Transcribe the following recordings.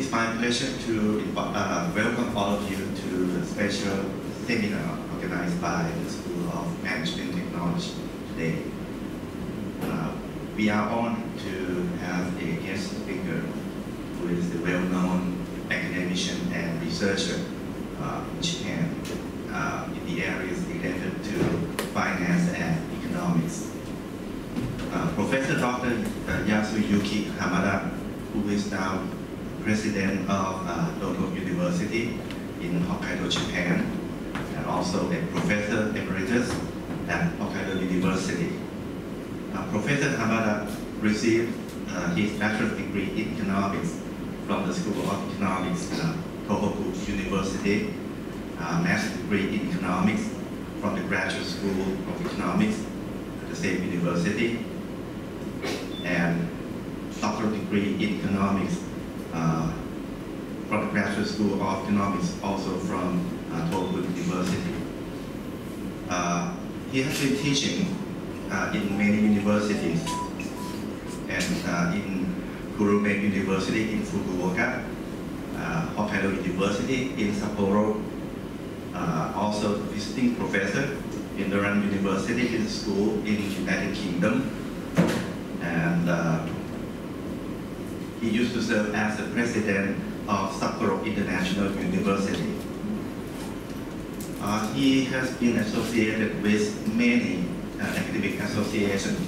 It's my pleasure to welcome all of you to the special seminar organized by the School of Management Technology today. We are honored to have a guest speaker who is a well-known academician and researcher in Japan in the areas related to finance and economics. Professor Dr. Yasuyuki Hamada, who is now president of Tokyo University in Hokkaido, Japan, and also a professor emeritus at Hokkaido University. Professor Hamada received his bachelor's degree in economics from the School of Economics, Tohoku University, master's degree in economics from the Graduate School of Economics at the same university, and doctoral degree in economics from the Graduate School of Economics, also from Tohoku University. He has been teaching in many universities, and in Programe University in Fukuoka, Hokkaido University in Sapporo, also visiting professor in the Rand University in school in the United Kingdom, and he used to serve as the president of Sapporo International University. He has been associated with many academic associations.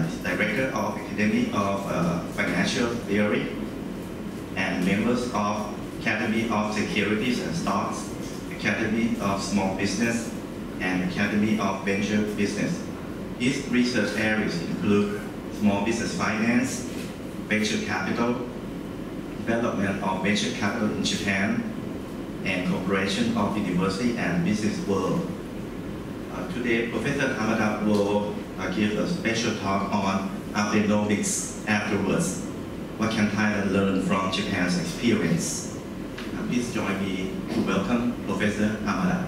He's director of Academy of Financial Theory and members of Academy of Securities and Stocks, Academy of Small Business, and Academy of Venture Business. His research areas include small business finance, venture capital, development of venture capital in Japan, and cooperation of university and business world. Today, Professor Hamada will give a special talk on Abenomics afterwards. What can Thailand learn from Japan's experience? Please join me to welcome Professor Hamada.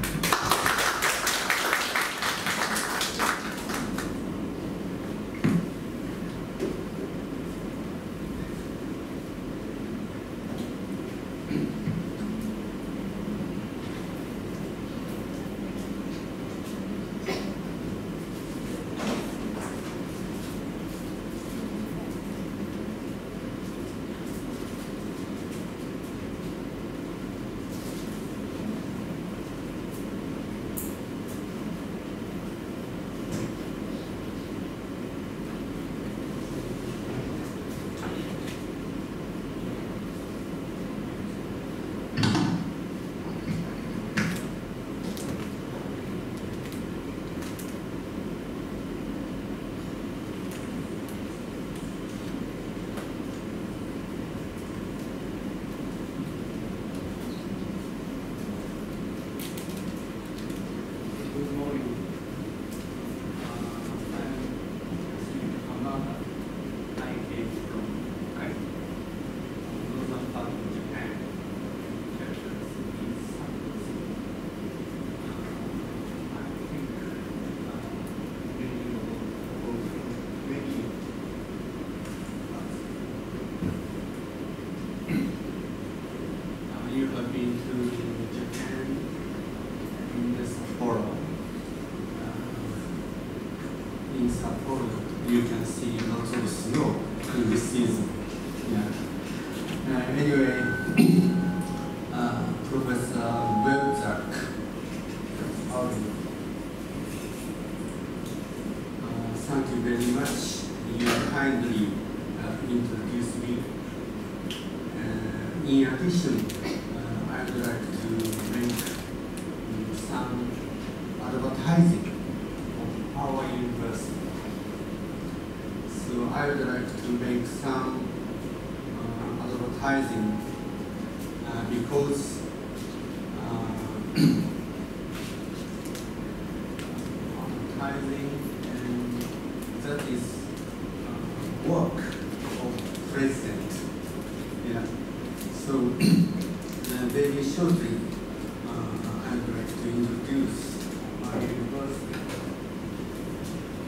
You can see lots of snow in this season. Yeah. Anyway, Professor Webzak, thank you very much. You kindly introduced me. In addition, I would like to make some advertising of our university. So I would like to make some advertising because advertising, and that is work of president. Yeah. So very shortly, I would like to introduce my university.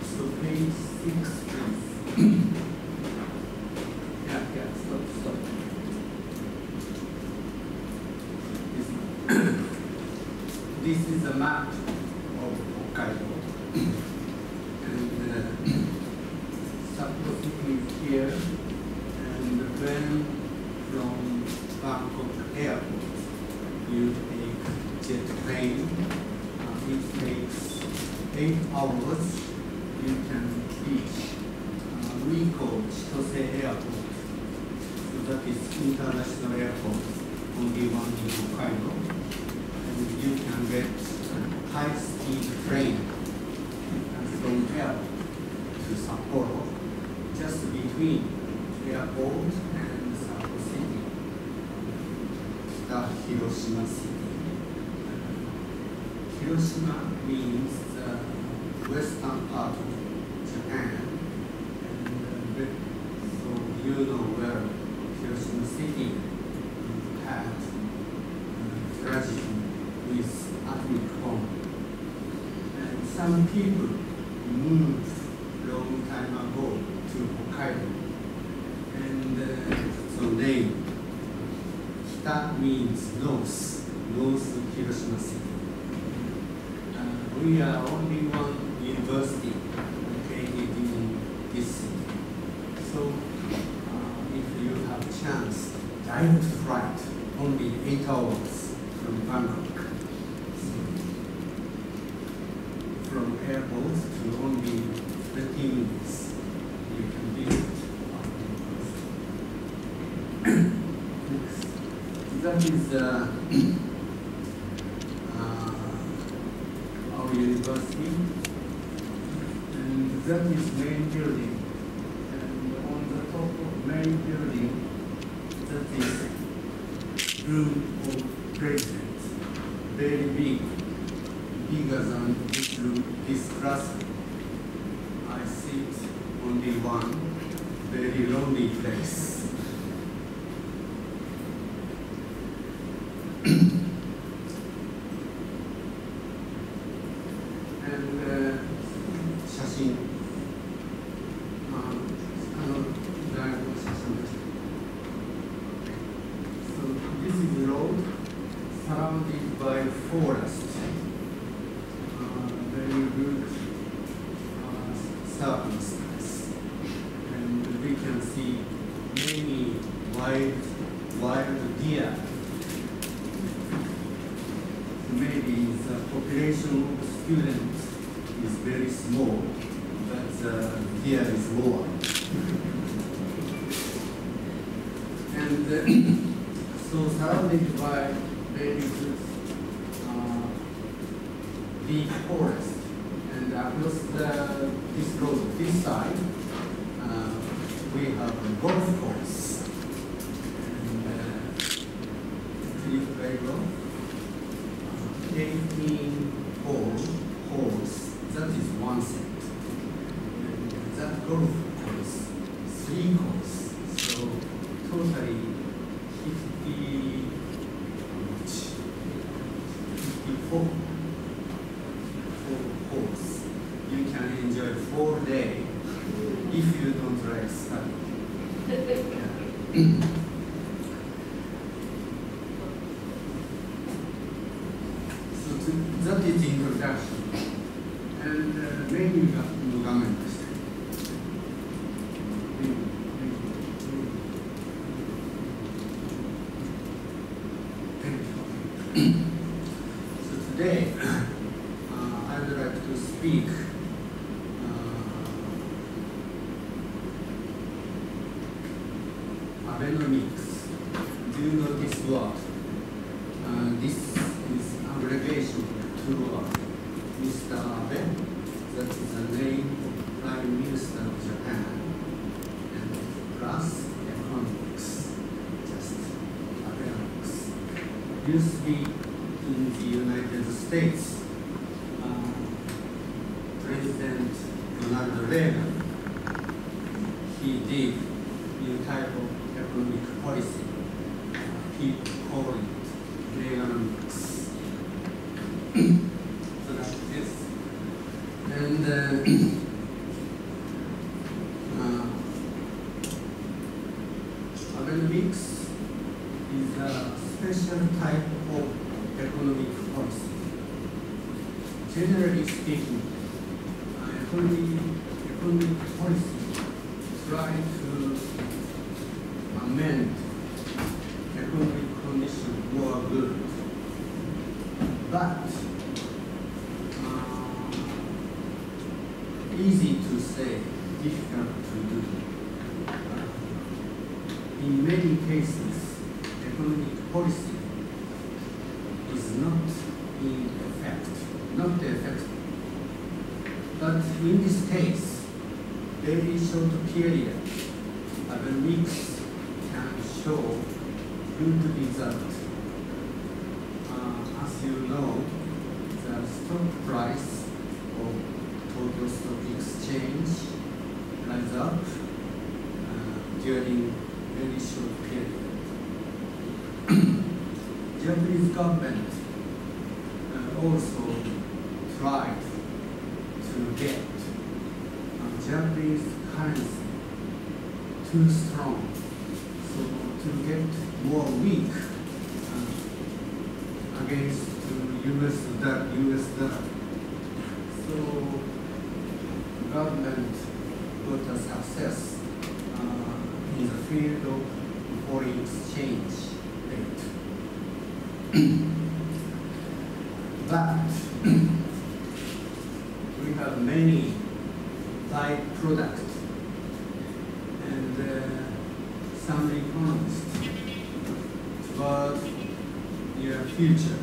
So page 6, please. Yeah, stop. this is a map of Hokkaido. And suppose it is here, and when from Bangkok airport, you take jet plane. It takes 8 hours. You can reach Miko Chitose Airport. So that is international airport, only one in Hokkaido. And you can get high-speed train from airport to Sapporo, just between airport and Sapporo City, the Hiroshima City. Hiroshima means the western part of Japan, and so you know where Hiroshima City had tragedy with atomic bomb. And some people moved long time ago to Hokkaido, and so name Kita means north Hiroshima City. We are only one university located in this city. So if you have chance, direct flight, only 8 hours from Bangkok. So from airport to only 30 minutes, you can visit our university. That is university, and that is main building. And on the top of main building, that is room of president, very big, bigger than this room, this classroom. I sit only one, very lonely place. Surrounded by forest, very good circumstance, and we can see many wild deer. Maybe the population of students is very small, but the deer is more. And so surrounded by very good big forest, and across this road, this side, we have a golf course, and three playground, 18 holes, that is one set, and that golf course, 3 courses, so totally 54 holes. You can enjoy 4 days if you don't like study. So that is introduction. And menuがの画面です。So today, I would like to speak Abenomics. Do you know this word? This is abbreviation to Mr. Abe. That is the name of Prime Minister of Japan. And plus economics, just Abenomics. Used to be in the United States, President Ronald Reagan, he did new type of economic policy. People call it Reaganomics. So that's this. And Abenomics is a special type of economic policy. generally speaking, economic policy try to amend economic condition more good, but easy to say, difficult to do. In many cases, economic policy is not in effect, not effective. But in this case, very short period, economics can show good result. As you know, the stock price of Tokyo Stock Exchange rise up during very short period. Japanese government also tried to get Japanese currency too strong, so to get more weak against US dollar. So government got a success in the field of foreign exchange rate. But we have many taik products, and some economists toward near future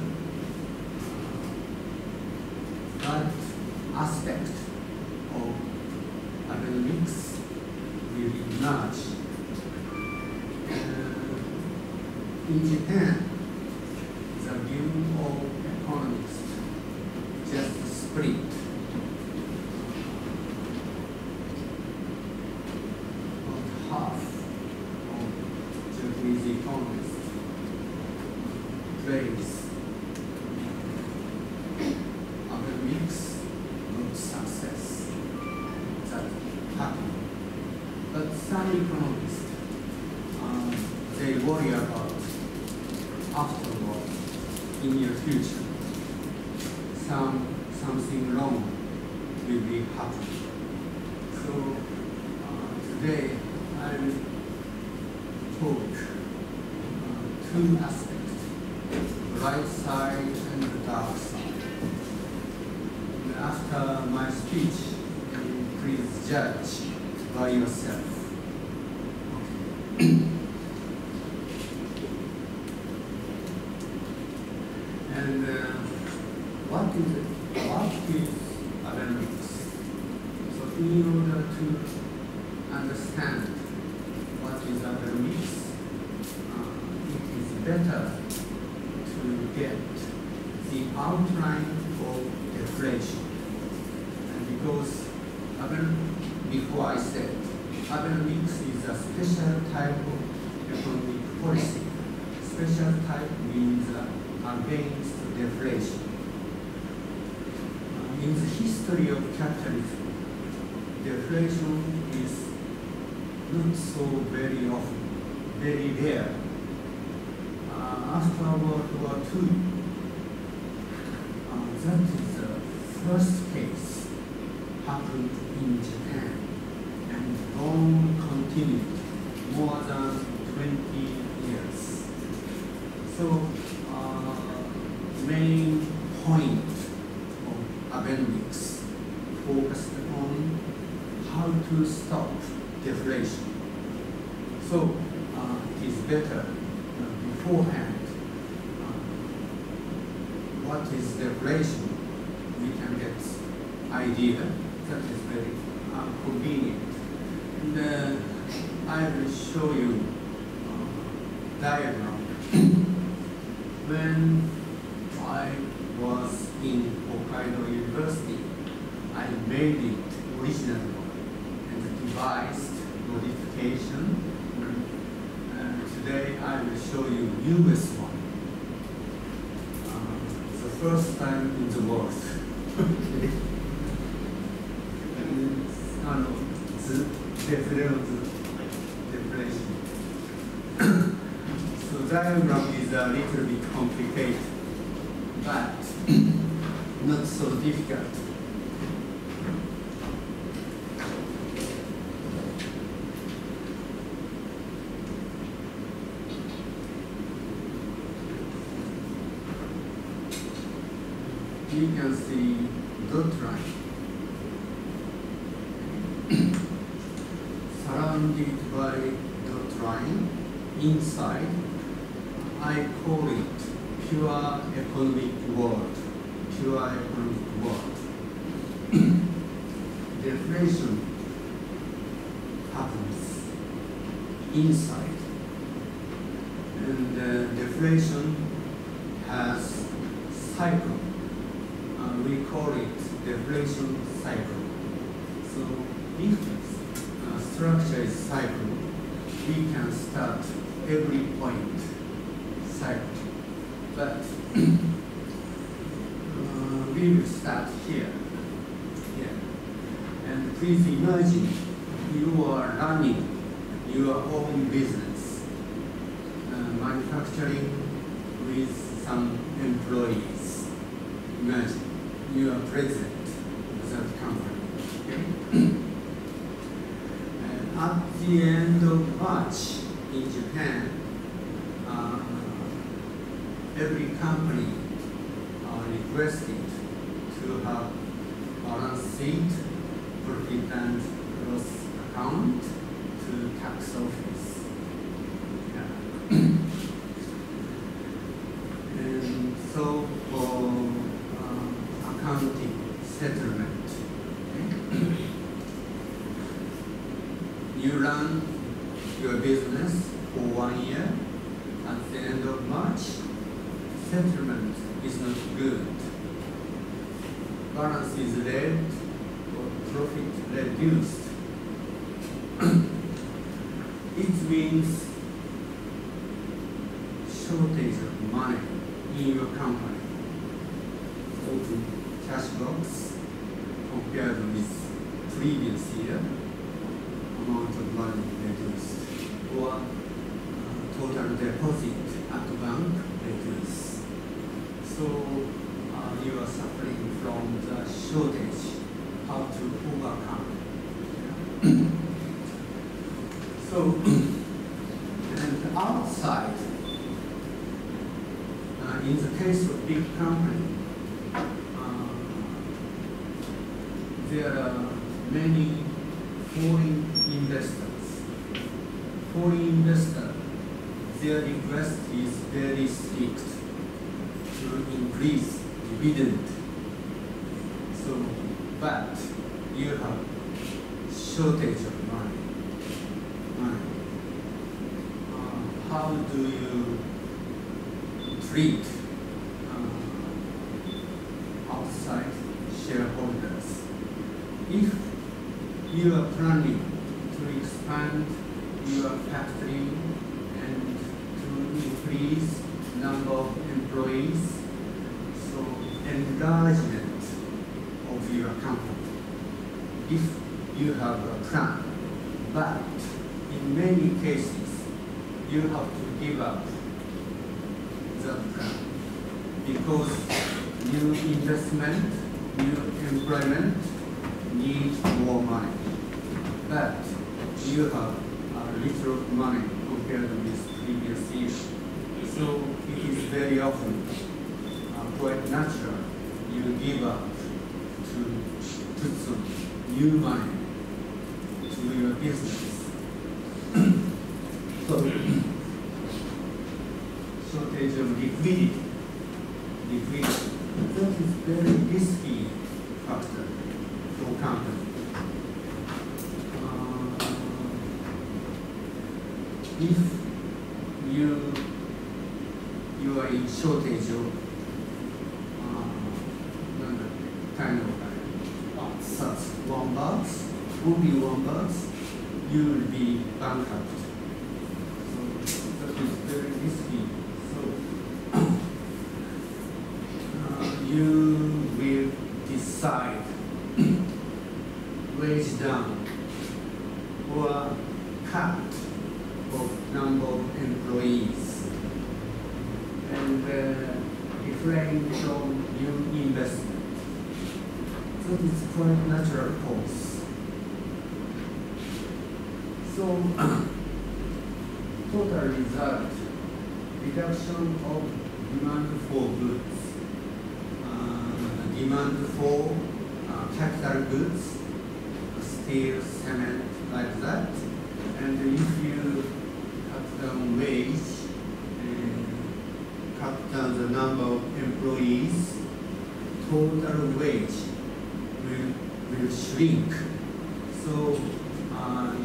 that aspect of economics will emerge. In Japan, the view of economists just split. About half of Japanese economists praise economics not success that happened. But some economists, they worry about afterward, in your future, something wrong will be happening. So today I will talk two aspects, the right side and the dark side. And after my speech, please judge by yourself. Okay. And what is economics? So in order to understand what is economics, it is better to get the outline of deflation. And because before I said, economics is a special type of economic policy. Special type means against deflation. In the history of capitalism, deflation is not so very often, very rare. After World War II, that is the first case happened in Japan and long continued, more than 20 years. So, main point of economics focused on how to stop deflation. So it is better beforehand what is deflation, we can get idea that is very convenient. And I will show you diagram. When I was in Hokkaido University, I made it original one and devised modification. Today I will show you US one. The first time in the world. Deflation. So diagram is a little bit complicated, but not so difficult. You can see dot line surrounded by dot line inside. I call it pure economic world. Pure economic world. Deflation happens inside, and deflation has cycle. We call it deflation cycle. So if structure is cycle, we can start every point cycle. But we will start here. And please imagine you are running your own business, manufacturing with some employees. Imagine you are president of that company. Okay? And at the end of March in Japan, every company requested to have balance sheet, profit and loss account to tax office. And so for accounting settlement, you run your business for 1 year. At the end of March, settlement is not good. Balance is red or profit reduced. It means shortage of money in your company. Open cash box compared with previous year, amount of money reduced, or total deposit at the bank reduced. So you are suffering from the shortage, how to overcome. So, and outside, in the case of big company, there are many foreign investors. Foreign investors, their request is very strict to increase dividend. So, but you have shortage of money. How do you treat outside shareholders? If you are planning to expand your factory and to increase number of employees, so enlargement of your company, if you have a plan, but in many cases you have to give up that plan because new investment, new employment need more money, but you have little money compared with previous year. So it is very often quite natural you give up to put some new money to your business. So shortage of liquidity. That is very risky factor for company. If you are in shortage of kind of such only one box, you will be bankrupt. So that is very risky. So you will decide wage down or cut of number of employees and refrain from new investment. So it's quite natural cause. So total result, reduction of demand for goods, demand for capital goods, steel, cement, like that. And if you cut down wage, cut down the number of employees, total wage will shrink. So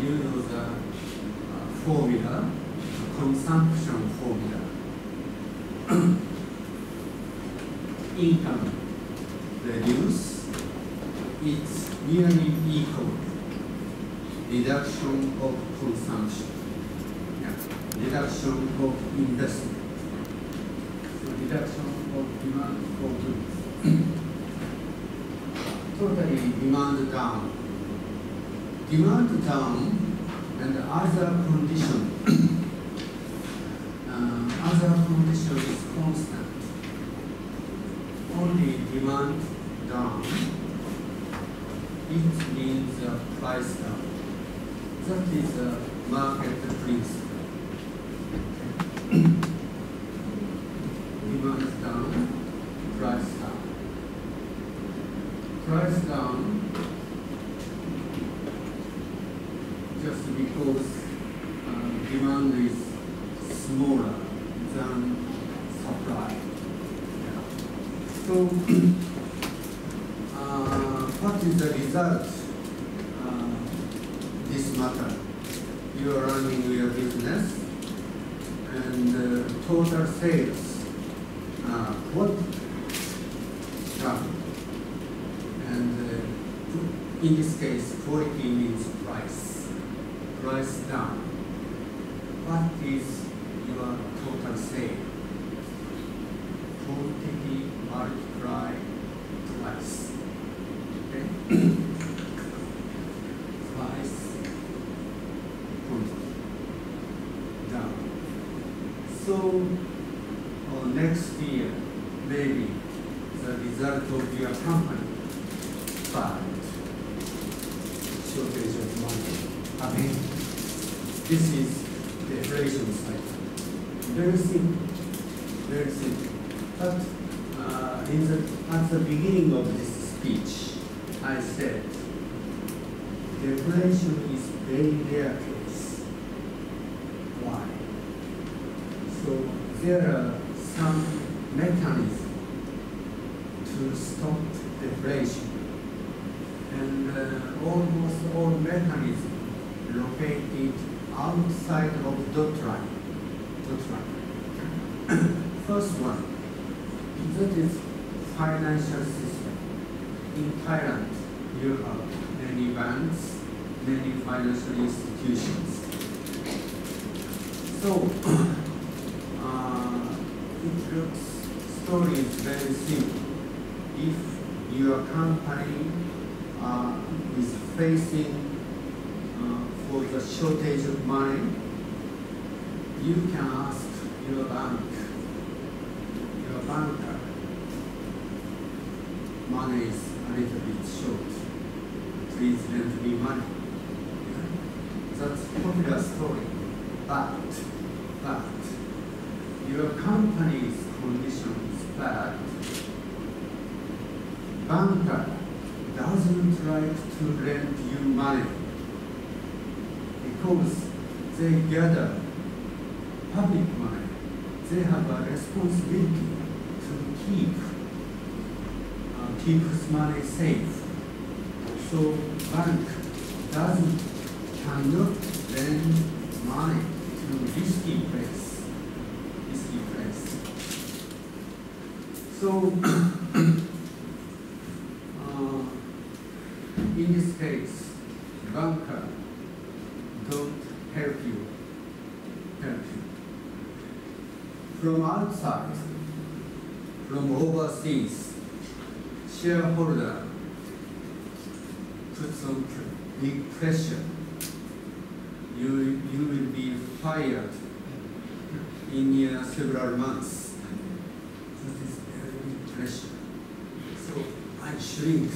you know the formula, consumption formula. Income reduce, it's nearly equal. Reduction of consumption, reduction of investment, so reduction of demand for goods. Totally demand down. Demand down and other condition. Other condition is constant. Only demand down. It means price down. That is a market principle. Demand down, price down. Price down just because demand is smaller than supply. So, what is the result? This matter. You are running your business, and total sales. What down? And in this case, quality means price. Price down. What is your total sale? Quantity multiply price. Okay? Price, quantity, down. So next year, maybe the result of your company, but shortage of money. I mean, this is the deflation cycle. Very simple, very simple. But at the beginning of this speech, I said deflation is very rare case. Why? So there are some mechanisms to stop deflation, and almost all mechanisms located outside of dot line. First one, that is financial system. In Thailand, you have many banks, many financial institutions. So, story is very simple. If your company is facing for the shortage of money, you can ask your banker, money is a little bit short. Please lend me money. That's a popular story. But your company's condition is bad. Banker doesn't like to lend you money because they gather public money. They have a responsibility to keep his money safe. So bank cannot lend money to risky place. So in this case, banker don't help you. From outside, from overseas, shareholder puts on big pressure. You will be fired in several months. That is very big pressure. So I shrink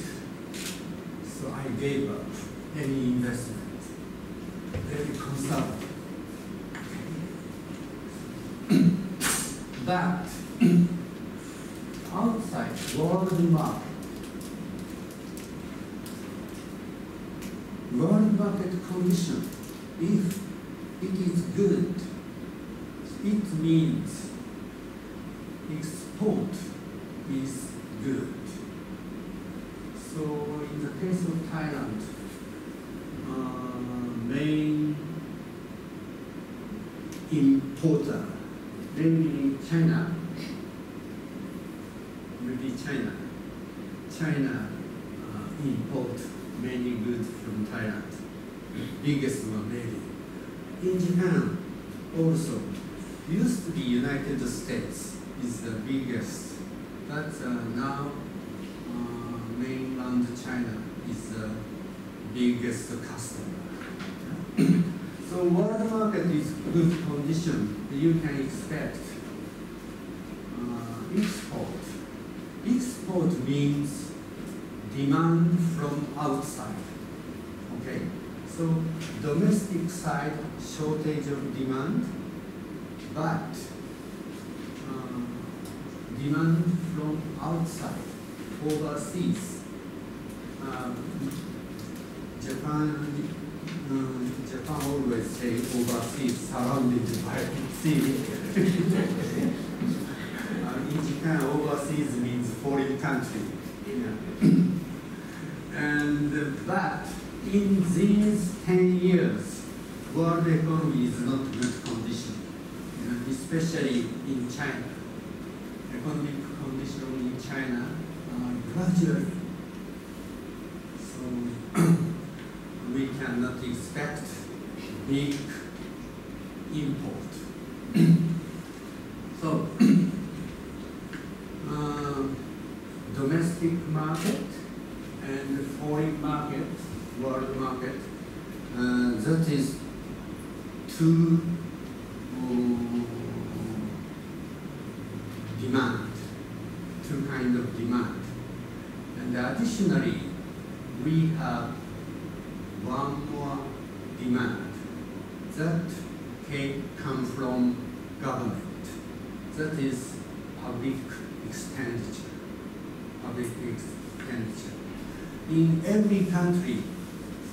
So I gave up any investment, very conservative. But outside world market condition, if it is good, it means export is good. So in the case of Thailand, main importer, mainly China, maybe China. China import many goods from Thailand, biggest one maybe. In Japan also, used to be United States is the biggest, but now mainland China is the biggest customer. So world market is good condition. You can expect export. Export means demand from outside. Okay, so domestic side shortage of demand, but demand from outside, overseas. Japan always say overseas surrounded by sea. In Japan, overseas means foreign country. Yeah. But in these 10 years, world economy is not good condition, especially in China. Economic condition in China gradually. So we cannot expect big import. So domestic market and foreign market, world market, that is two demand, two kind of demand. And additionally, we have one more demand that can come from government. That is public expenditure. Public expenditure. In every country,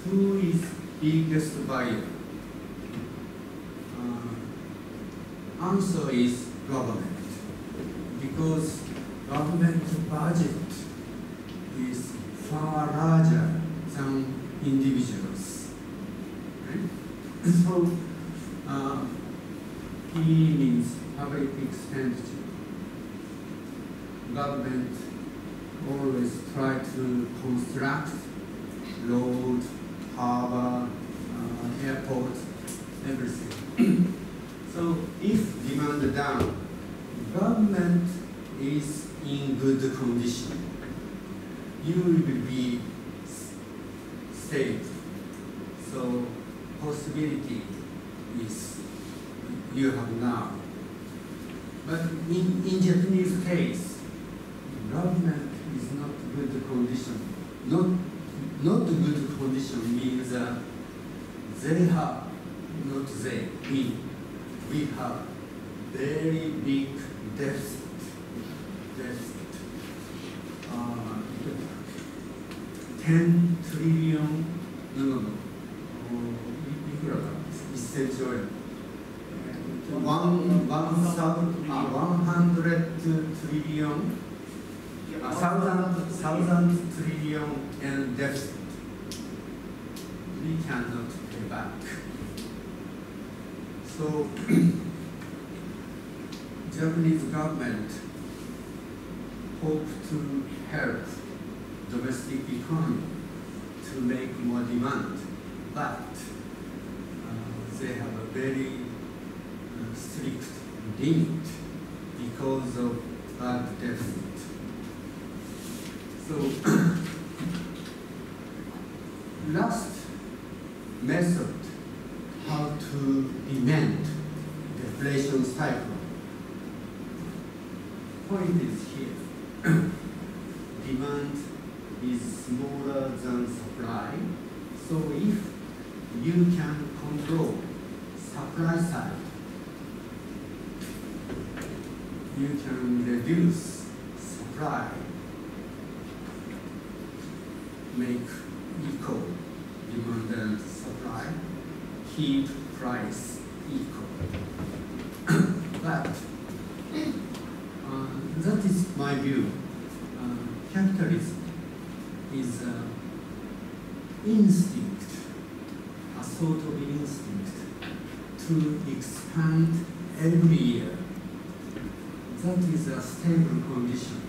who is biggest buyer? Answer is government. Because government budget is far larger than individuals. Right? So P means public expenditure. Government always try to construct road, harbor, airport, everything. So if demand down, government is in good condition, you will be safe. So possibility is you have now. But in Japanese case, government is not good condition. Not good condition means they have, not they, we have very big deficit. 10 trillion,いくらか1000兆円。100 trillion, 1,000 trillion and deficit. We cannot pay back. So Japanese government hope to help domestic economy to make more demand, but they have a very strict limit because of bad deficit. So last method, how to amend deflation cycle. Point is here. Demand is is smaller than supply. So if you can control supply side, you can reduce supply, make equal demand and supply, keep price equal. But that is my view. Capitalism is instinct, a sort of instinct to expand every year. That is a stable condition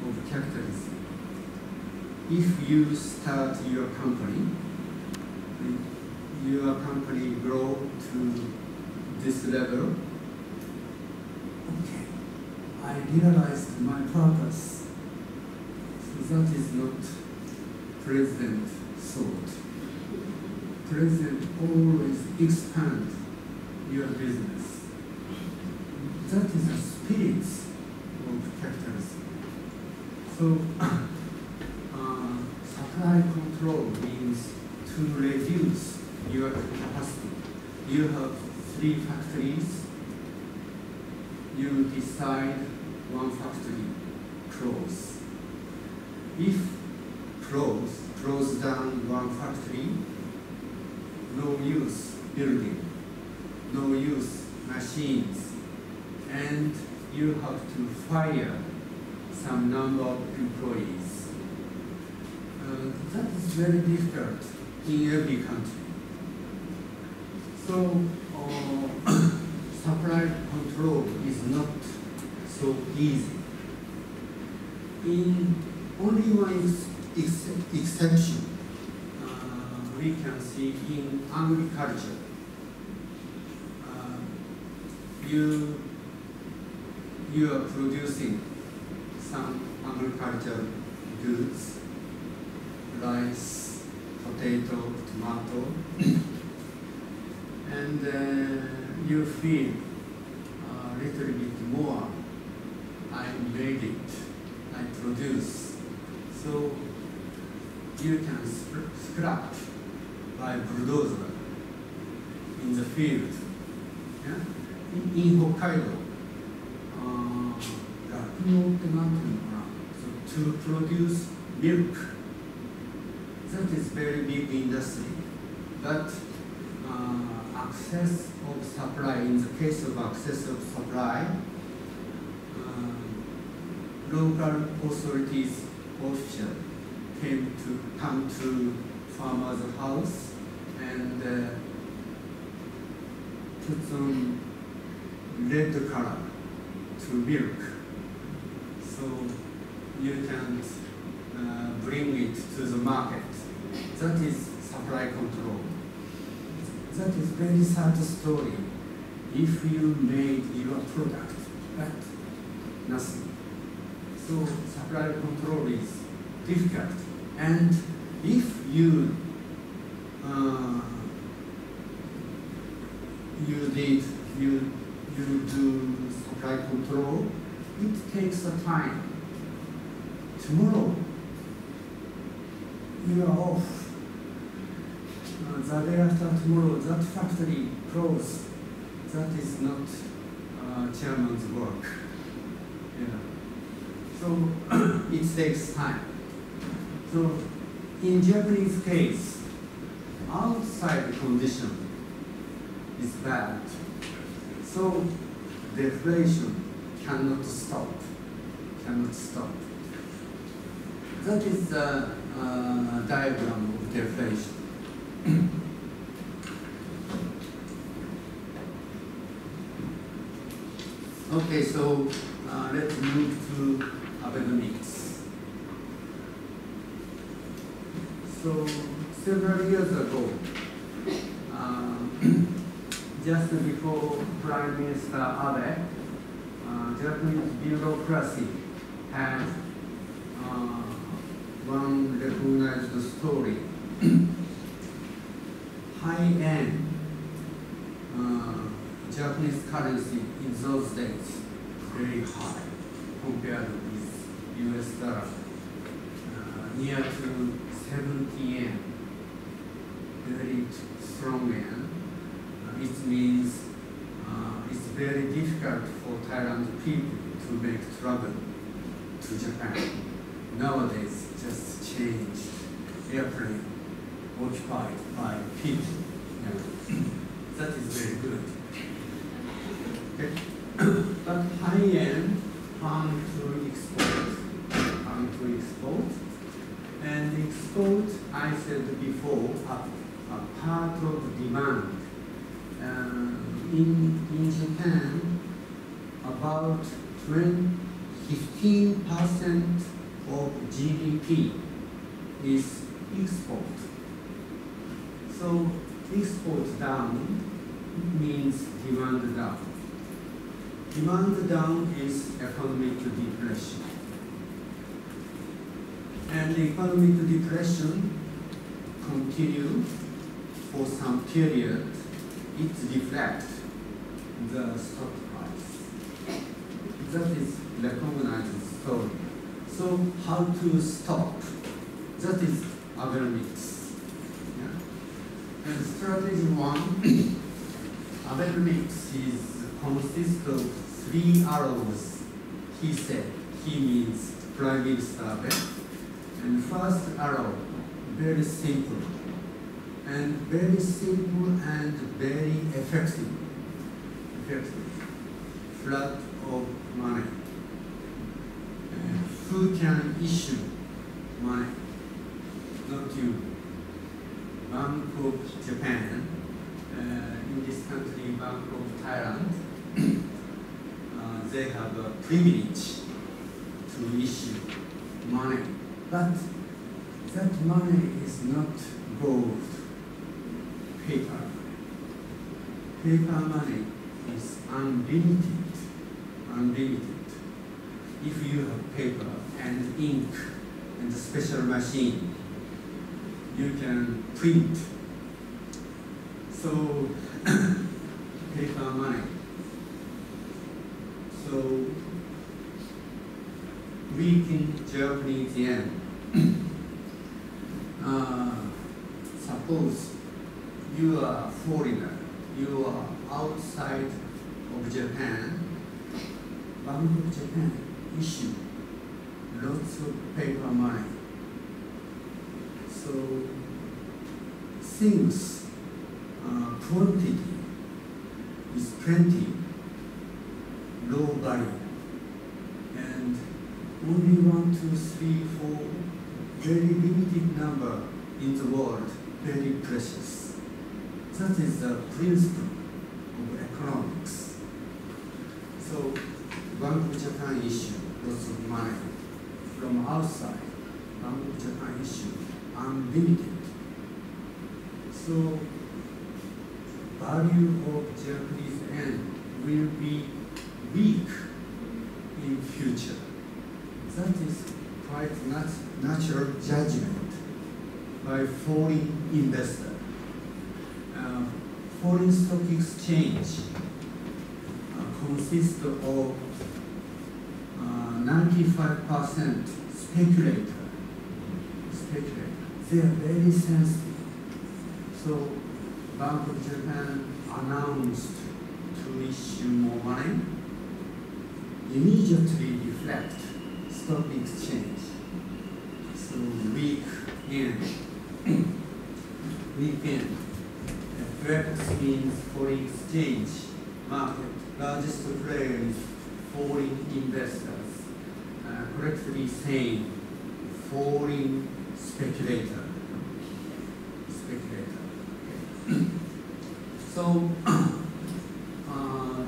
of capitalism. If you start your company grow to this level, okay, I realized my purpose. So that is not President thought. President always expand your business. That is the spirit of capitalism. So supply control means to reduce your capacity. You have 3 factories. You decide one factory close. If close down one factory, no use building, no use machines, and you have to fire some number of employees. That is very difficult in every country. So supply control is not so easy. In only one exception, we can see in agriculture. You are producing some agricultural goods, rice, potato, tomato, and you feel a little bit more. I made it, I produce. So you can scrap by bulldozer in the field. Yeah? In Hokkaido, so to produce milk, that is very big industry. But access of supply, in the case of access of supply, local authorities official come to farmer's house and put some red color to milk, so you can bring it to the market. That is supply control. That is very sad story. If you made your product, but nothing. So supply control is difficult. And if you do supply control, it takes a time. Tomorrow, you are off. The day after tomorrow, that factory closed. That is not chairman's work. Yeah. So it takes time. So in Japanese case, outside condition is bad. So deflation cannot stop. That is the diagram of deflation. Okay, so let's move to Abenomics. So several years ago, just before Prime Minister Abe, Japanese bureaucracy had one recognized story. High-end Japanese currency in those days very high compared with US dollar. near to 70 yen, very strong yen. It means it's very difficult for Thailand people to make travel to Japan. Nowadays, just changed airplane occupied by people. That is very good. Okay. But high-end farm to export, and export, I said before, a part of demand. In Japan, about 15% of GDP is export. So export down means demand down. Demand down is economic depression. And economic depression continues for some period. It reflects the stock price. That is recognized story. So how to stop? That is Abenomics. Yeah. And strategy one, Abenomics consists of 3 arrows. He said, he means Prime Minister Abe. And first arrow, very simple. And very simple and very effective. Flood of money. Who can issue money? Not you. Bank of Japan. In this country, Bank of Thailand, they have a privilege to issue money. But that money is not gold, paper. Paper money is unlimited. If you have paper and ink and a special machine, you can print. So, paper money. So, weaken Japanese yen. Suppose you are a foreigner, you are outside of Japan, Bank of Japan issue lots of paper money. So things, quantity is plenty, low value, and only 1, 2, 3, 4, very limited number in the world, very precious. That is the principle of economics. So, Bank of Japan issue lots of money. From outside, Bank of Japan issue unlimited. So, value of Japanese yen will be weak in future. That is quite natural judgment by foreign investor. Foreign stock exchange consists of 95% speculator. They are very sensitive. So Bank of Japan announced to issue more money, immediately reflect stock exchange. So weak yen. Weak yen. FX means foreign exchange market. Largest player is foreign investors. Correctly saying, foreign speculator. Okay. So,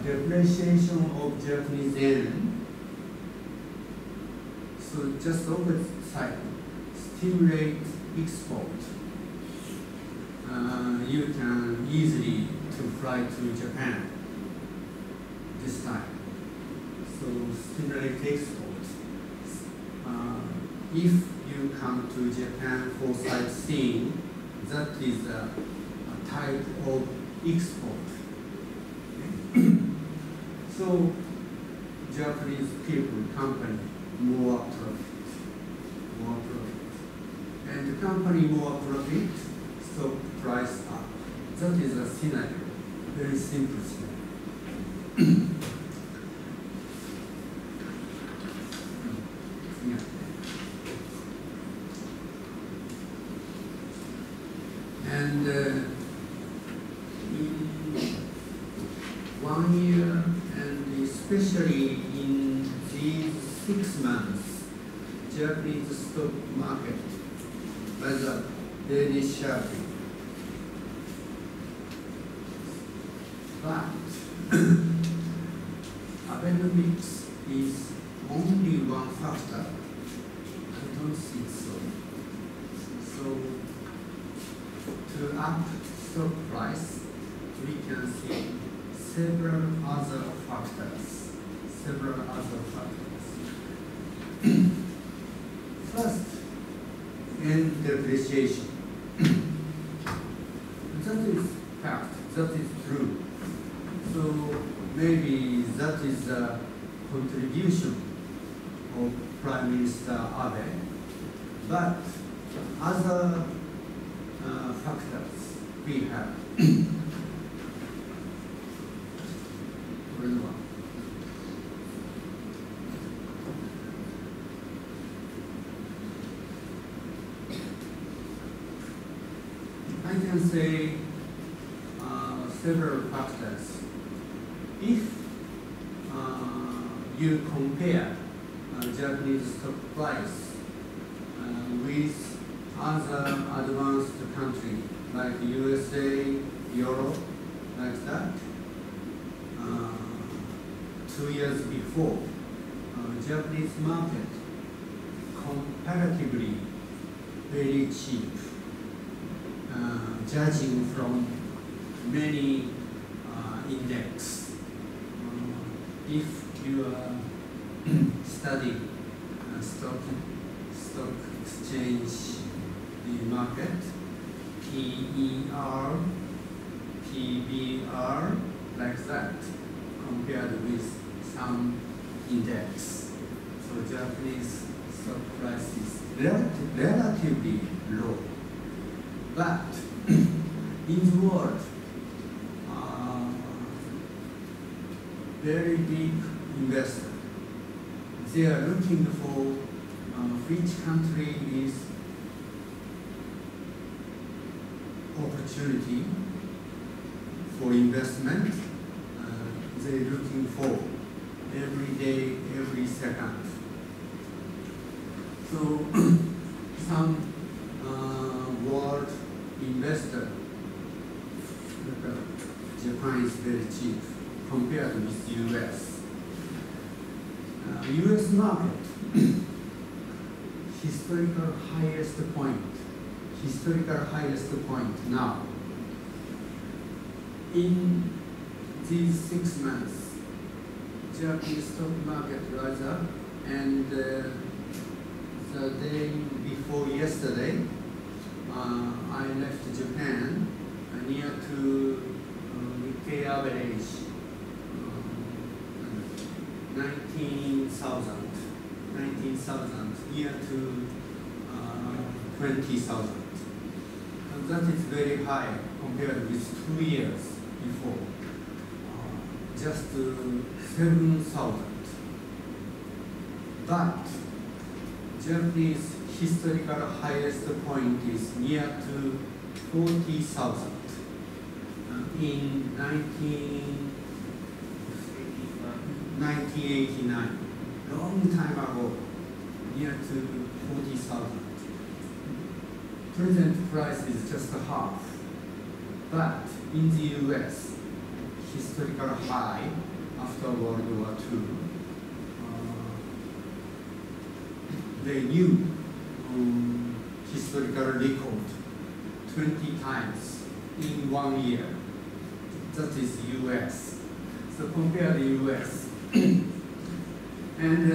depreciation of Japanese yen. So just opposite side, stimulate export. You can easily to fly to Japan this time. So stimulate export. If you come to Japan for sightseeing, that is a type of export. So Japanese people, company, more profit. company more profit, stock price up. That is a scenario, very simple scenario. Yeah. And in 1 year, and especially in these 6 months, Japanese stock market was a very sharply. But Abenomics is only one factor. I don't think so. So to up stock price, we can see several other factors. First, yen depreciation. That is fact, that is true. So maybe that is a contribution of Prime Minister Abe. But other factors we have. I can say several factors. If you compare Japanese stock price with other advanced countries like USA, Europe, like that, 2 years before, Japanese market comparatively very cheap, judging from many index. If you are studying stock exchange market, PER, PBR, like that, compared with some index. So Japanese stock price is relatively low. But in the world, very big investor, they are looking for which country is opportunity for investment. They're looking for every day, every second. So some world investor, Japan is very cheap compared with US. US market, historical highest point now. In these 6 months, Japanese stock market rose up, and the day before yesterday, I left Japan near to Nikkei average 19,000, near to 20,000. That is very high compared with 2 years before, just 7,000. But Japanese historical highest point is near to 40,000 in 1989, long time ago, near to 40,000. Present price is just half. But in the US, historical high after World War II, they knew historical record 20 times in 1 year. That is US. So compare the US. And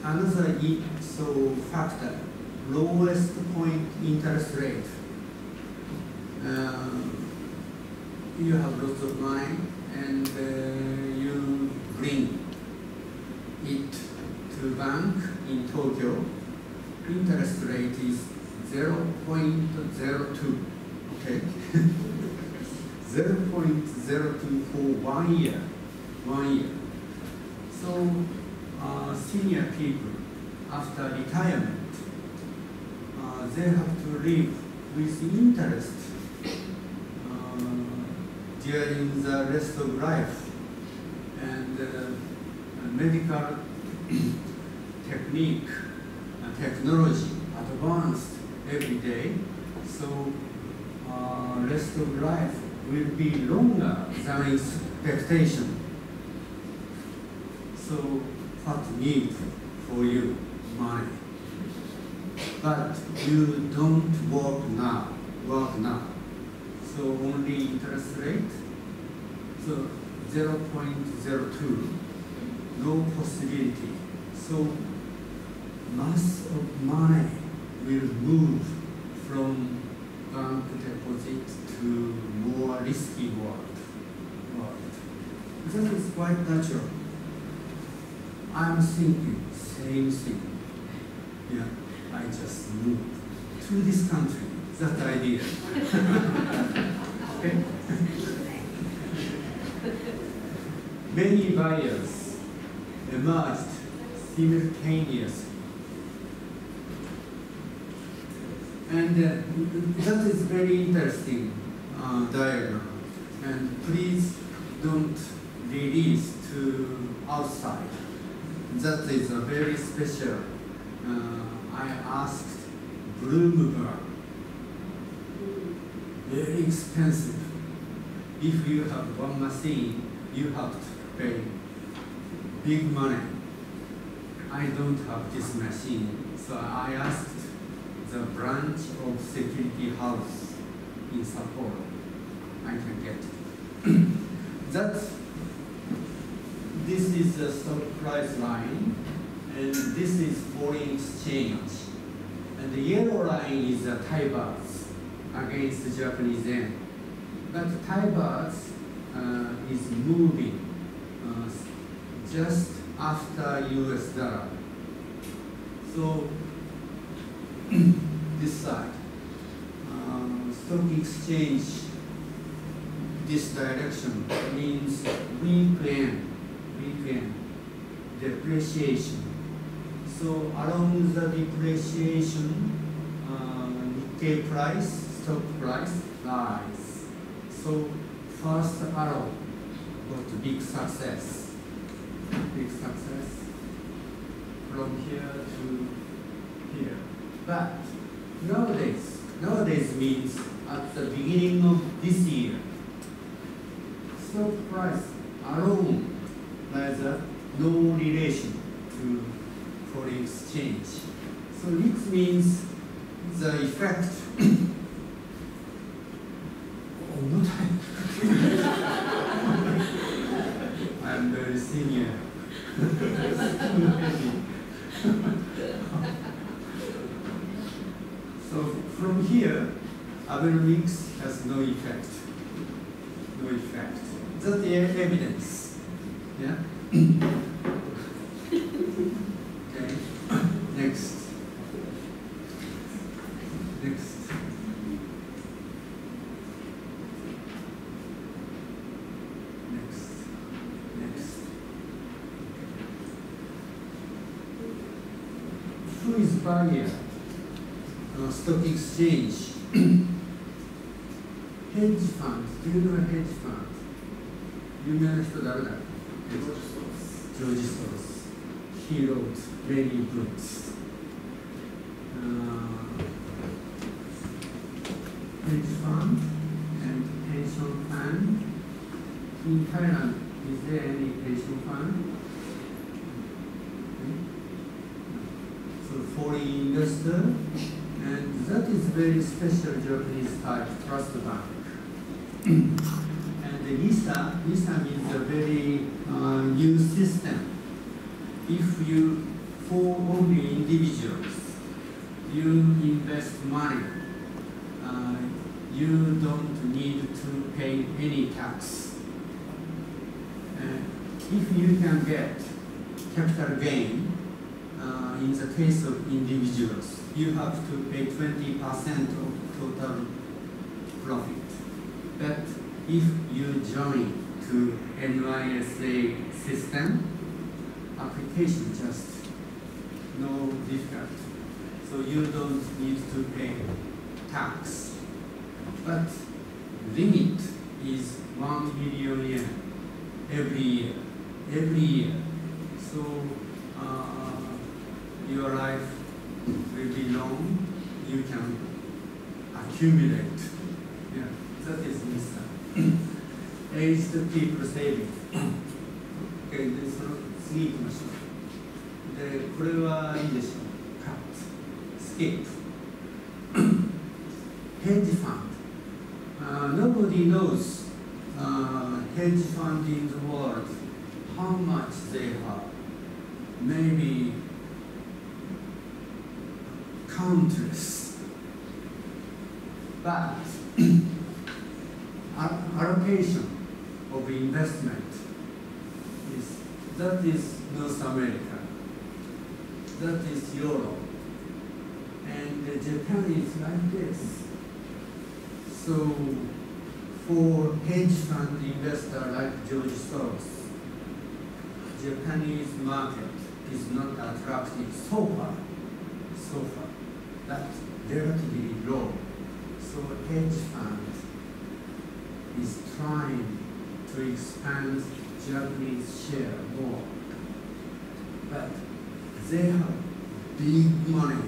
another factor, lowest point interest rate. You have lots of money, and you bring it to bank in Tokyo, interest rate is 0.02. Okay, 0.02 for 1 year. 1 year. So senior people after retirement, they have to live with interest during the rest of life, and medical technique, technology advanced every day, so rest of life will be longer than expectation. So what need for you? Money. But you don't work now. So only interest rate, so 0.02, no possibility. So mass of money will move from bank deposit to more risky world. That is quite natural. I'm thinking same thing. Yeah, I just moved to this country. That idea. Okay. Many buyers emerged simultaneously. And that is very interesting diagram. And please don't release to outside. That is a very special. I asked Bloomberg. Very expensive. If you have one machine, you have to pay big money. I don't have this machine, so I asked the branch of security house in Sapporo. I can get it. This is the stock price line, and this is foreign exchange. And the yellow line is the Thai bahts against the Japanese yen. But Thai bahts is moving just after US dollar. So this side, stock exchange, this direction means weak yen, depreciation. So along the depreciation, Nikkei price, stock price rise. So first arrow got big success. From here to here. But nowadays means at the beginning of this year, stock price alone has no relation to foreign exchange. So it means the effect. I'm very senior. So from here, Abenomics has no effect. That's the evidence. Yeah. Okay. Next. Who is buyer? Stock exchange. Hedge funds. Do you know a hedge fund? 有名な人誰だ? George Soros. He wrote many books. Hedge fund and pension fund. In Thailand, is there any pension fund? So foreign investor, and that is very special Japanese type trust bank. And the NISA means a very new system. If you, for only individuals, you invest money, you don't need to pay any tax. If you can get capital gain, in the case of individuals, you have to pay 20% of total profit. But if you join to NYSA system, application just no difficult. So you don't need to pay tax. But limit is 1 million yen every year. Every year. So your life will be long. You can accumulate. Yeah, that is Mr. Aged people saving. Okay, でその次行きましょう。で、これはいいでしょう。カット、スキップ。Hedge fund. Nobody knows hedge fund in the world how much they have. Maybe countless. But allocation of investment that is North America, that is Europe, and Japan is like this. So for hedge fund investor like George Soros, Japanese market is not attractive so far. That's relatively low. So hedge fund is trying to expand Japanese share more. But they have big money,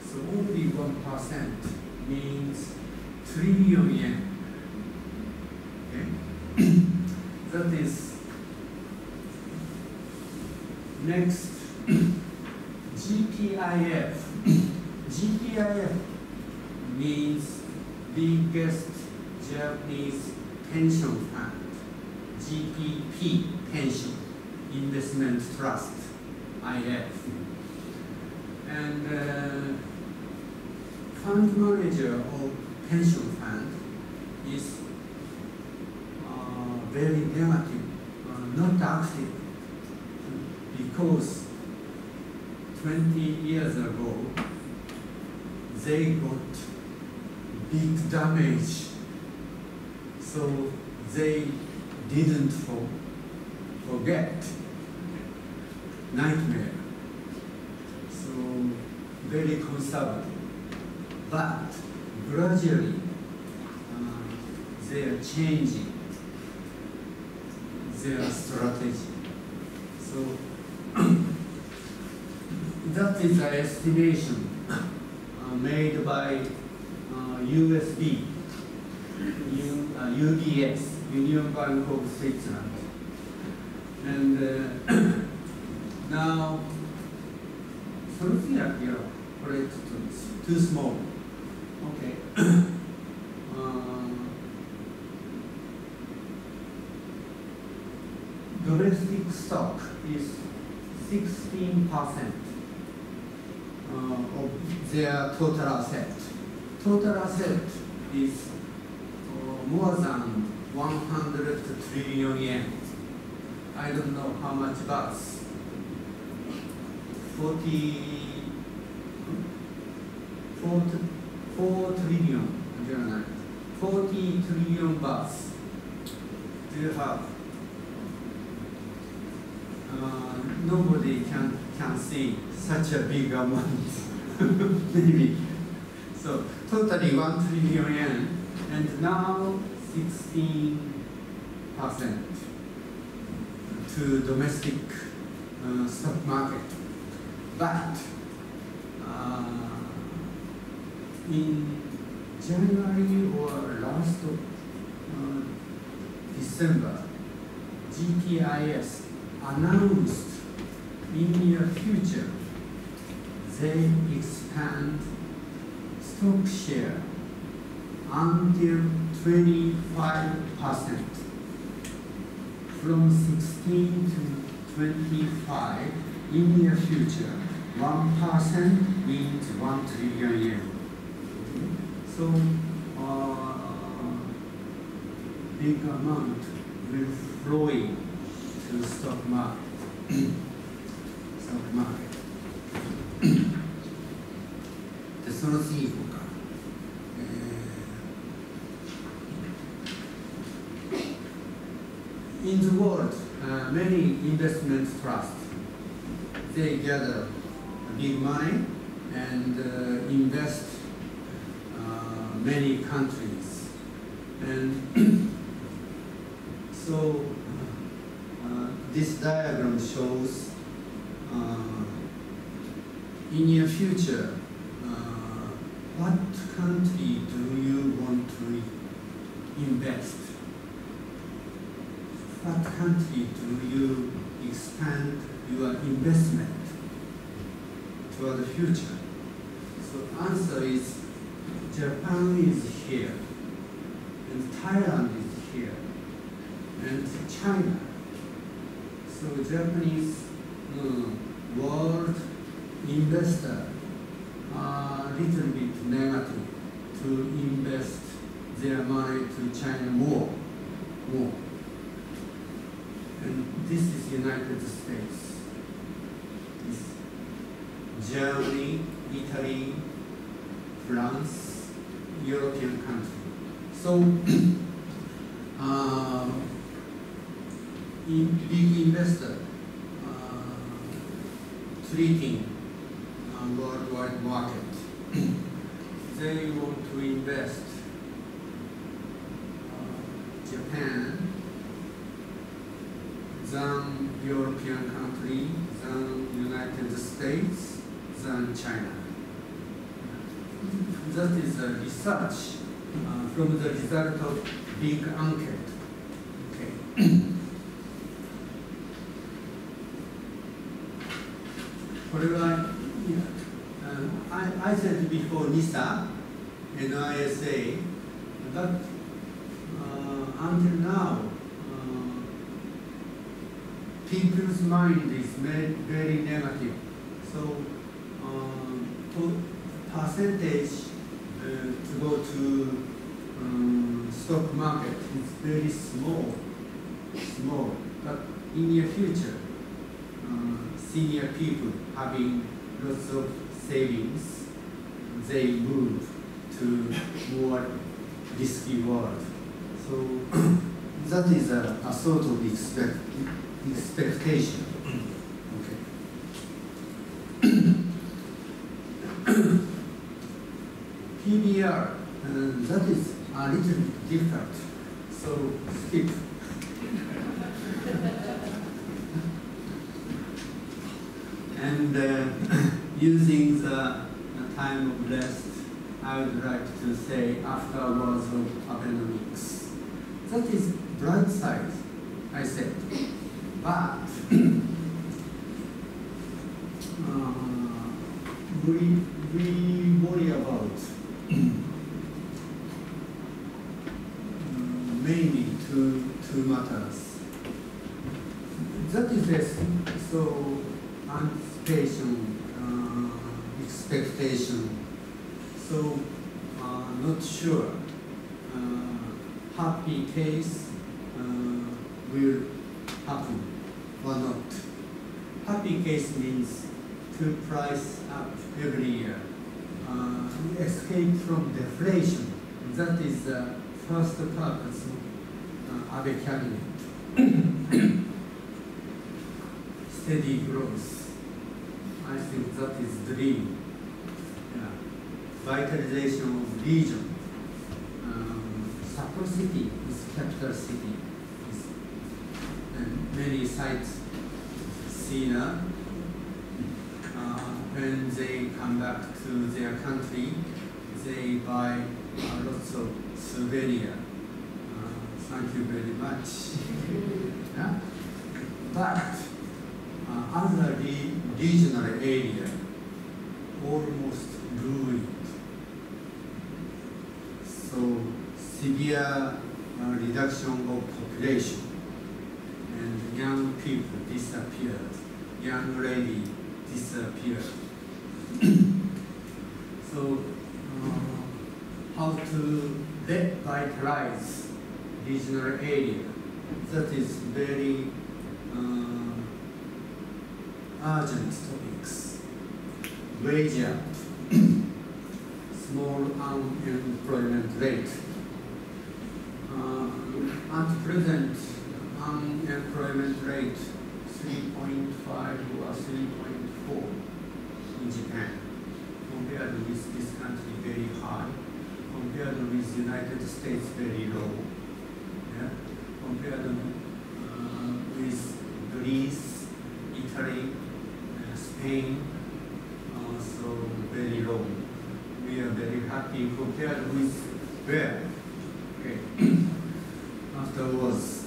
so only 1% means trillion yen. Okay? That is next. GPIF. GPIF means biggest Japanese pension fund. GPP, pension, investment trust, IF. And fund manager of pension fund is very negative, not active, because 20 years ago they got big damage, so they didn't forget. Nightmare. So very conservative. But gradually they are changing their strategy. So that is an estimation made by USB, UBS, Union Bank of Switzerland. And now, too small. Okay. Domestic stock is 16% of their total asset. Total asset is more than 100 trillion yen. I don't know how much bucks. 4 trillion, 40 trillion bucks. Do you have? Nobody can see such a big amount. Maybe. So totally 1 trillion yen, and now 16% to domestic stock market. But in January or last December, GPIS announced in near future they expand stock share until 25%. From 16 to 25 in near future, 1% means 1 trillion yen. So big amount will flow in to stock market. でその次行こうか。In the world, many investment trusts, they gather big money and invest many countries. And so this diagram shows in your future, what country do you want to invest? What country do you expand your investment toward the future? So answer is Japan is here, and Thailand is here, and China. So Japanese world investor are a little bit negative to invest their money to China more. And this is United States. It's Germany, Italy, France, European country. So big investor treating worldwide market. They want to invest Japan, than European country, than United States, than China. That is a research from the result of big enquete. Okay. I said before NISA, NISA, but until now, people's mind is very negative. So percentage to go to stock market is very small. But in your future, senior people having lots of savings, they move to more risky world. So that is a sort of expectation. Okay. PBR, that is a little bit difficult. So skip. And using the time of rest, I would like to say afterwards of Abenomics. That is bright side, I said. But we worry about mainly two matters. That is this. So anticipation, expectation. So not sure. Happy case will happen or not. Happy case means to price up every year. Escape from deflation. That is the first purpose of Abe cabinet. Steady growth. I think that is dream. Yeah. Vitalization of region. Sapporo city is capital city. And many sites see that. When they come back to their country, they buy lots of souvenirs. Thank you very much. Yeah? But other regional area almost ruined. So severe reduction of population, and young people disappeared. Young lady disappeared. So how to revitalize regional area? That is very urgent topics. wage gap, small unemployment rate. At present, unemployment rate 3.5 or 3.4 in Japan. Compared with this country, very high. Compared with United States, very low. Yeah? Compared with Greece, Italy, Spain, so very low. We are very happy compared with where? Okay. Afterwards.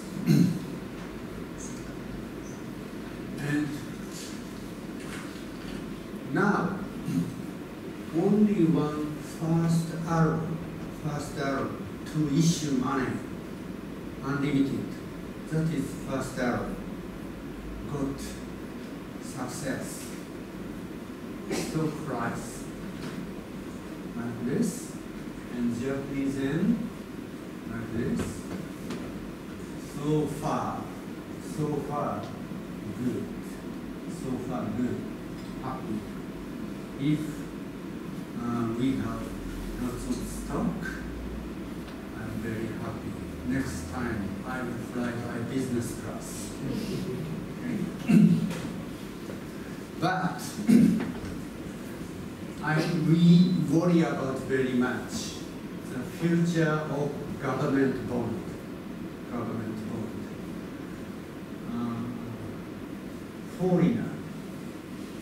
And now, only one first arrow to issue money, unlimited. That is first arrow. Got success. Stock price like this, and Japanese yen like this. So far, good. So far, good. Happy. If we have lots of stock, I'm very happy. Next time, I will fly by business class. But we worry about very much the future of government bond.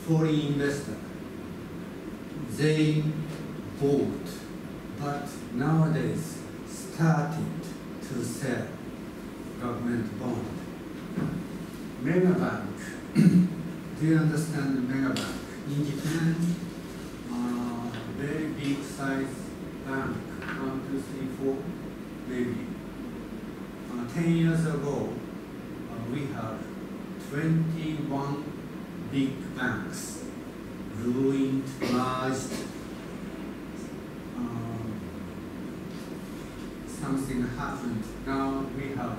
Foreign investor, they bought, but nowadays started to sell government bond. Mega bank, do you understand the mega bank? In Japan, very big size bank, 1, 2, 3, 4, maybe. 10 years ago, we have 21 big banks, ruined, merged, something happened. Now we have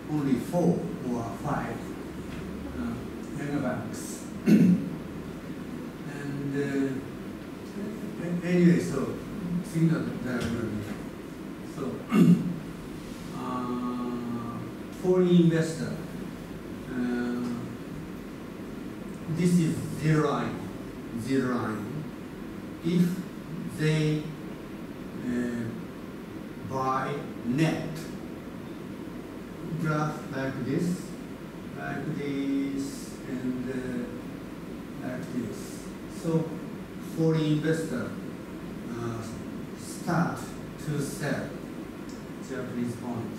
only 4 or 5 mega banks. And anyway, so so foreign investor, this is zero line. If they buy net, graph like this, and like this. So foreign investor start to sell Japanese bond.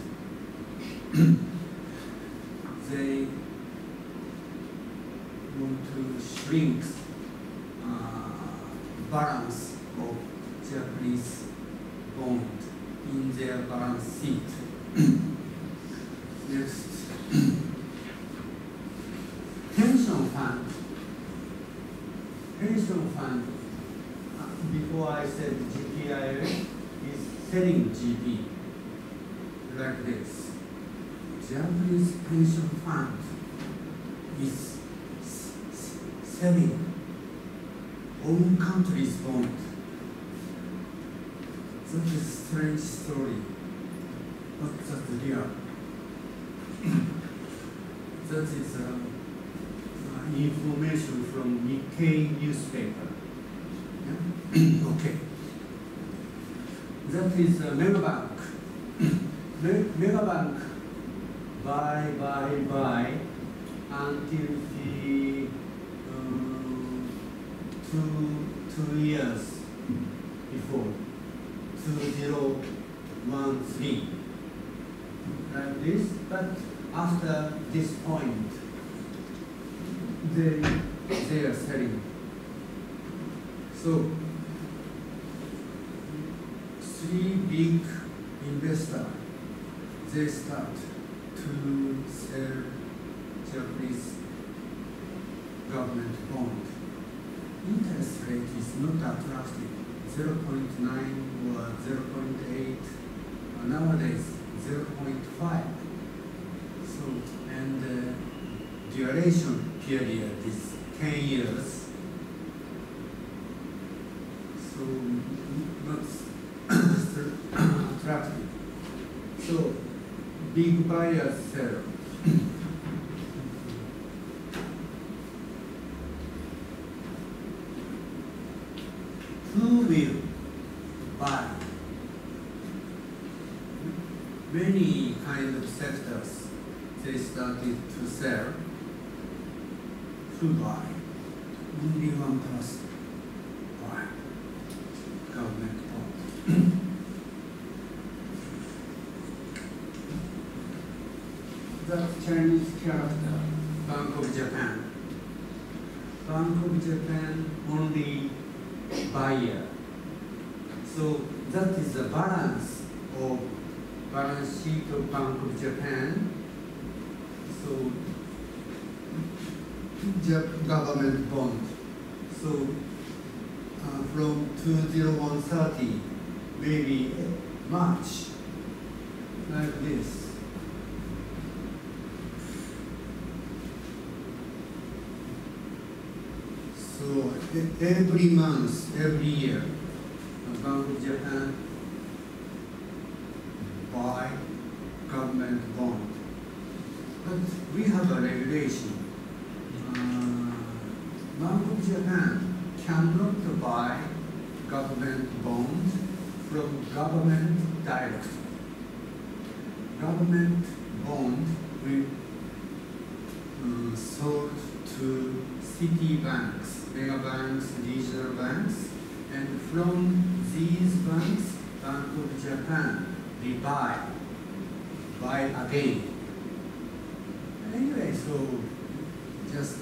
They want to shrink balance of Japanese bond in their balance sheet. Next, pension fund. Before I said GPIA is selling GP like this. Japanese pension fund is selling own country's bond. That is a strange story, but that's real. That is information from Nikkei newspaper. Yeah? Okay. That is a mega bank. Mega bank buy until the 2 years before 2013 like this, but after this point they are selling. So 3 big investors, they start to sell Japanese government bond. Interest rate is not attractive, 0.9 or 0.8, nowadays 0.5. So, and duration period is 10 years. attractive. So big buyers sell. Who will buy? Many kind of sectors they started to sell. Who buy? Only one person buy government bond. That Chinese character, Bank of Japan. Bank of Japan only buyer. So that is the balance of balance sheet of Bank of Japan. So government bond. So from 20130, maybe March, like this. So every month, every year, Bank of Japan buy government bond. But we have a regulation. Bank of Japan cannot buy government bonds from government directly. Government bond will sold to city banks, mega banks, regional banks, and from these banks, Bank of Japan, they buy again. Anyway, so just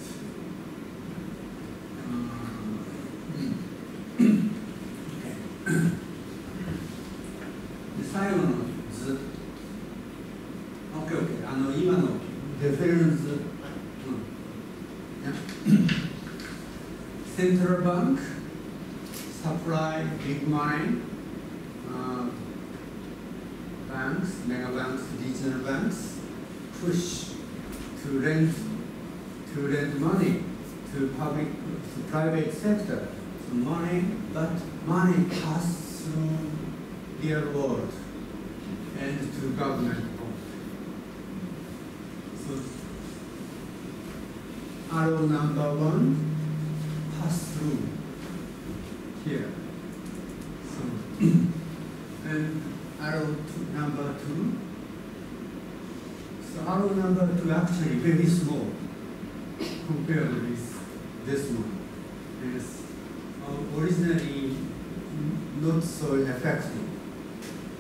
okay. 最後の図。OK、OK。今のレフェレンス。Central bank supply big money, banks, mega banks, regional banks push to lend money to private sector. So but money pass through real world and to government bond. So arrow number 1. Pass through here. So, and arrow number 2. So arrow number 2 actually very small compared with this one. It's originally not so effective.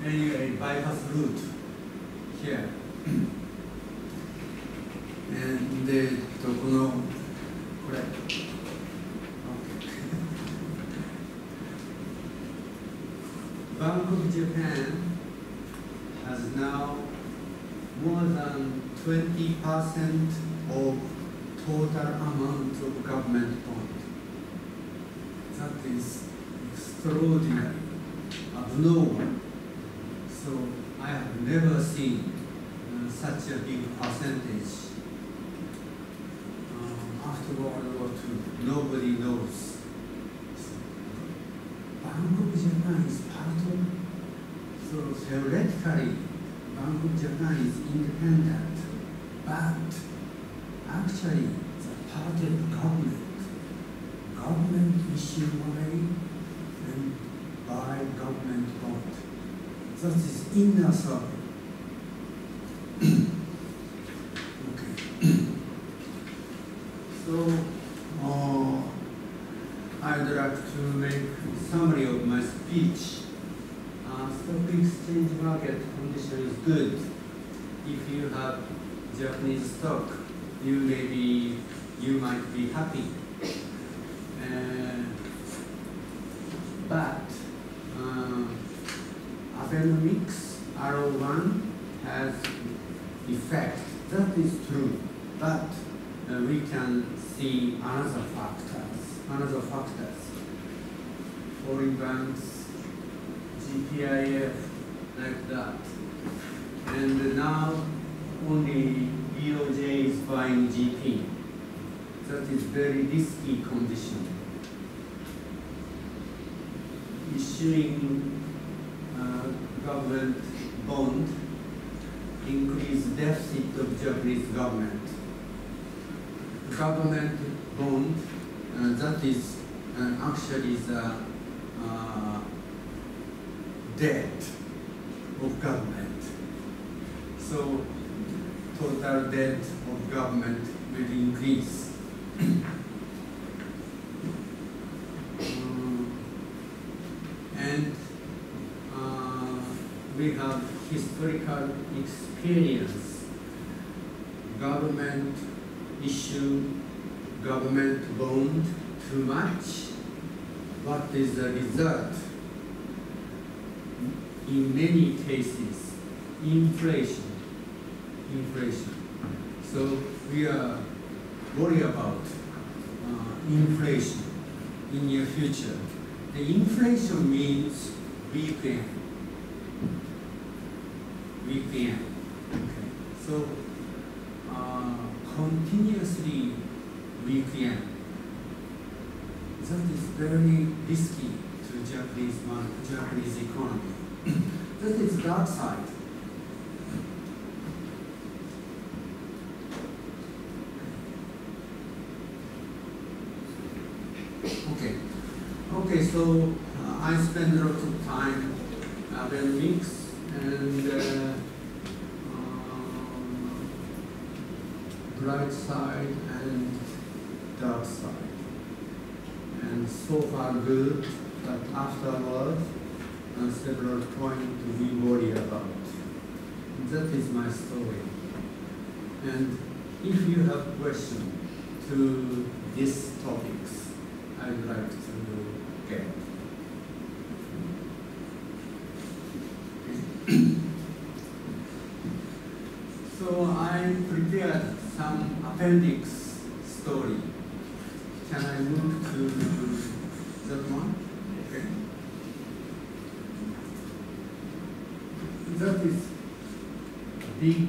Anyway, bypass route here. Andこれ。Bank of Japan has now more than 20% of total amount of government bond. That is extraordinary, abnormal. So I have never seen such a big percentage. After World War II, nobody knows. Bank of Japan is part of, so theoretically, Bank of Japan is independent, but actually it's a part of government. Government issue money and buy government bond. That is inner circle. Okay. So, I'd like to make a summary of my speech. Stock exchange market condition is good. If you have Japanese stock, you might be happy. But Abenomics RO1 has effect. That is true. But we can see another factors. Foreign banks, GPIF, like that. And now only BOJ is buying GP. That is very risky condition. Issuing government bond increase deficit of Japanese government. Government bond, that is actually the debt of government. So total debt of government will increase. And we have historical experience. Government issue government bond too much. What is the result? In many cases, inflation. So we are worried about inflation in near future. The inflation means weak yen. Okay. So continuously weak yen. That is very risky to Japanese economy. That is dark side. Okay, so I spend a lot of time academics and bright side and dark side. And so far good, but afterward, several points to be worried about. That is my story. And if you have questions to these topics, I'd like to get. So I prepared some appendix story. Can I move to that one? Okay. That is big